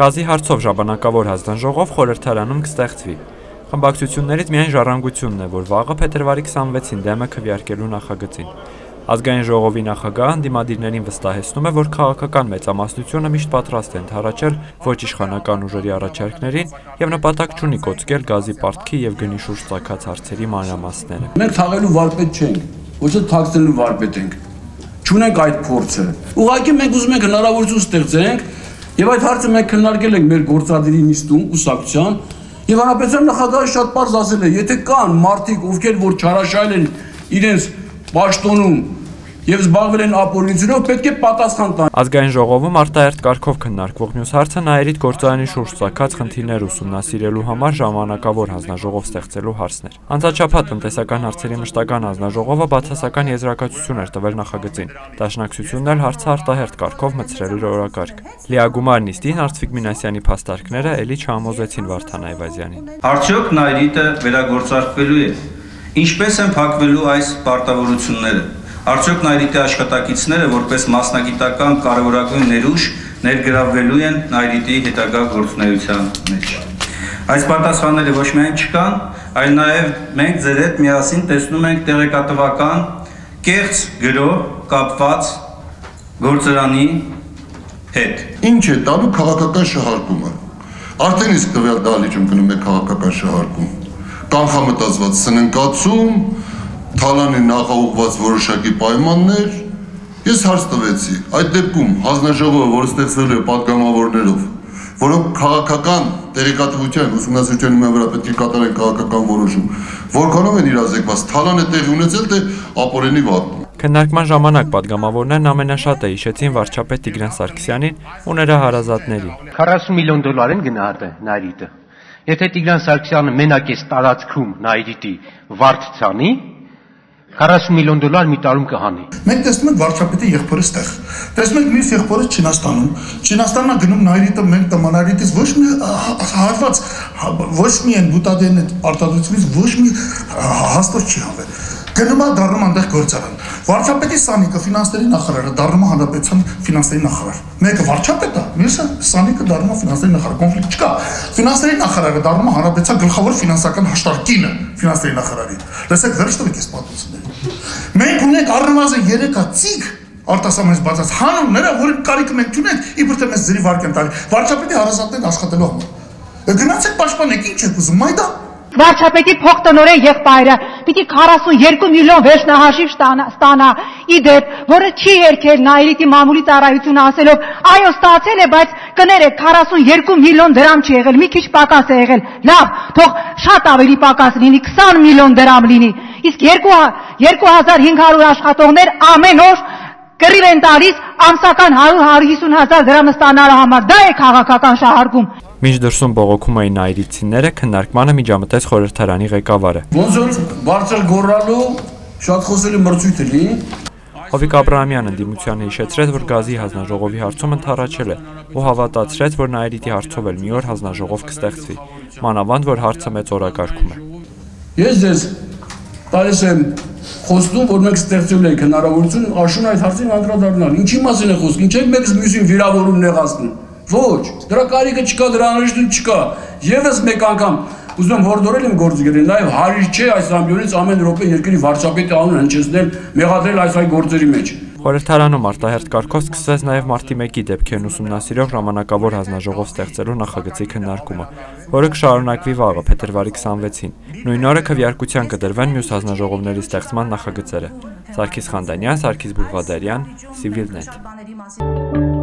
Գազի հարցով ժամանակավոր հանձնաժողով խորհրդարանում կստեղծվի։ Խմբակցություններից միայն Ժառանգությունն է, որ վաղը փետրվարի 26-ին դեմ է քվեարկելու նախագծին։ Ազգային ժողովի նախագահը ընդդիմադիրներին վստահեցնում է, որ քաղաքական մեծամասնությունը միշտ պատրաստ է ընդառաջել ոչ իշխանական ուժերի առաջարկներին եւ նպատակ չունի կոծկել գազի պարտքի եւ գնի շուրջ ծագած հարցերի մանրամասները։ Մենք թաղելու վարպետ չենք, ոչ թե թաքցնելու վարպետ ենք։ Չունենք այդ փորձը։ Ուղղակի մենք ուզում ենք հնարավորություն ստեղծենք եւ այդ հարցը մենք քննարկել ենք մեր գործադիրի նիստում կուսակցության եւ հանրապետության նախագահը շատ պարզ ասել է, եթե կան մարդիկ, ովքեր որ չարաշահել են իրենց պաշտոնում եւ զբաղվել են ապօրինությունով, պետք է պատասխան տան։ Ազգային ժողովում արտահերթ կարգով քննարկվող մյուս հարցը Նաիրիդ գործարանի շուրջ ծագած խնդիրներ ուսումնասիրելու համար ժամանակավոր հանձնաժողով ստեղծելու հարցն էր։ Անցաչափած տնտեսական հարցերի մշտական հանձնաժողովը բացասական եզրակացություն էր տվել նախագծին։ Դաշնակցությունն էլ հարցը արտահերթ կարգով մտցրել իր օրակարգ։ Լիագումար նիստին Արծվիկ Մինասյանի փաստարկները ելի չհամոզեցին Վարդան Այվազյանին։ Արդյոք Նաիրիդը վերագործարկվելու է։ Ինչպես են փակվելու այս պարտավորությունները։ Արդյոք Նաիրիտի աշխատակիցները որպես մասնագիտական կարևորագույն ներուժ ներգրավվելու են Նաիրիտի հետագա գործունեության մեջ։ Այս պատասխանները ոչ միայն չկան, այլ նաև մենք ձեր հետ միասին տեսնում ենք տեղեկատվական կեղծ գրով կապված գործարանի հետ։ Ինչ է տալու քաղաքական շահարկումը։ Արդեն իսկ տվյալ դահլիճում գնում է քաղաքական շահարկում։ Կանխամտածված սննկացում, Թալանի նախաուղված որոշակի պայմաններ, ես հարց տվեցի, այդ դեպքում հանձնաժողովը, որը ստեղծվելու է պատգամավորներով, որոնք քաղաքական տեղեկատվության ուսումնասիրության վրա պետք է կատարեն քաղաքական որոշում, որքանով են իրազեկված, Թալանը տեղի ունեցել, թե ապօրինի վատում։ Քննարկման ժամանակ պատգամավորներն ամենաշատը հիշեցին վարչապետ Տիգրան Սարգսյանին ու նրա հարազատներին։ 40 միլիոն դոլար են գնահատել Նաիրիտը։ Եթե Տիգրան Սարգսյանը մենակ է տարածքում Նաիրիտի վարչցանի 40 միլիոն դոլար մի տարում կհանի։ Մենք տեսնում ենք վարչապետի եղբորը ստեղ։ Տեսնում ենք մյուս եղբորը Չինաստանում։ Չինաստանն է գնում Նաիրիտը, մենք Նաիրիտից ոչ մի հարված, ոչ մի են բուտադեն արտադրությունից ոչ մի հաստոր չի հանվել։ Գնում է դառնում այնտեղ գործարան։ Վարչապետի Սանիկը ֆինանսների նախարարը դառնում է հանրապետության ֆինանսների նախարար։ Մեկը վարչապետը, մյուսը Սանիկը դառնում է ֆինանսների նախարար, կոնֆլիկտ չկա։ Ֆինանսների նախարարը դառնում է հանրապետության գլխավոր ֆինանսական հաշտարկինը ֆինանսների նախարարի։ Լսեք, վերջ տվեք այս պատմությունները։ Մենք ունենք առնվազն 3 ծիկ արտասահմանից բացած հանումները, որի կարիքը մենք չունենք, իբր թե մեզ ձրի վարկ են տալի։ Վարչապետի հարազատներն աշխատելու համար։ Գնացեք պաշտպանեք, ինչ եք ուզում, մայդա։ Վարչապետի փոխտնօրեն եղբայրը պիտի 42 միլիոն վերջնահաշիվ ստանա, իդեպ, որը չի երկել Նաիրիտի մամուլի ծառայությունը ասելով, այո, ստացել է, բայց կներեք 42 միլիոն դրամ չի եղել, մի քիչ պակաս է եղել, լավ, թող շատ ավելի պակաս լինի, 20 միլիոն դրամ լինի, իսկ 2500 աշխատողներ ամեն օր կռիվ են տալիս ամսական 100-150 հազար դրամ ստանալու համար, դա է քաղաքական շահարկում։ Մինչ դրսում բողոքում էին այրիցիները, քննարկմանը միջամտեց խորհրդարանի ղեկավարը։ Ոնց որ բարձր գոռալու շատ խոսելի մրցույթ էլի։ Հովիկ Աբրահամյանը ընդդիմությանը հիշեցրեց, որ գազի հանձնաժողովի հարցում ընդառաջել է ու հավատացրեց, որ Նաիրիտի հարցով էլ մի օր հանձնաժողով կստեղծվի, մանավանդ որ հարցը մեծ օրակարգում է։ Ես ձեզ տալիս եմ խոստում, որ մենք ստեղծել ենք հնարավորություն աշուն այդ հարցին անդրադառնալ։ Ինչի մասին է խոսքը, ինչ եք մեկս մյուսին վիրավորում նեղացնում։ Ոչ, դրա կարիքը չկա, դրա անհրաժեշտություն չկա։ Եվս մեկ անգամ ուզում եմ հորդորել իմ գործընկերներին, նաև հարիր չէ այս ամբիոնից ամեն րոպե երկրի վարչապետի անուն հնչեցնել, մեղադրել այս այ գործերի մեջ։ Խորհրդարանում արտահերթ կարգով սկսվեց նաև մարտի 1-ի դեպքերն ուսումնասիրող ժամանակավոր հանձնաժողով ստեղծելու նախագծի քննարկումը, որը կշարունակվի վաղը փետրվարի 26-ին։ Նույն օրը քվեարկության կդրվեն մյուս հանձնաժողովների ստեղծման նախագծերը։ Սարգիս Խանդանյան, Սարգիս Բուղղադարյան, Civilnet։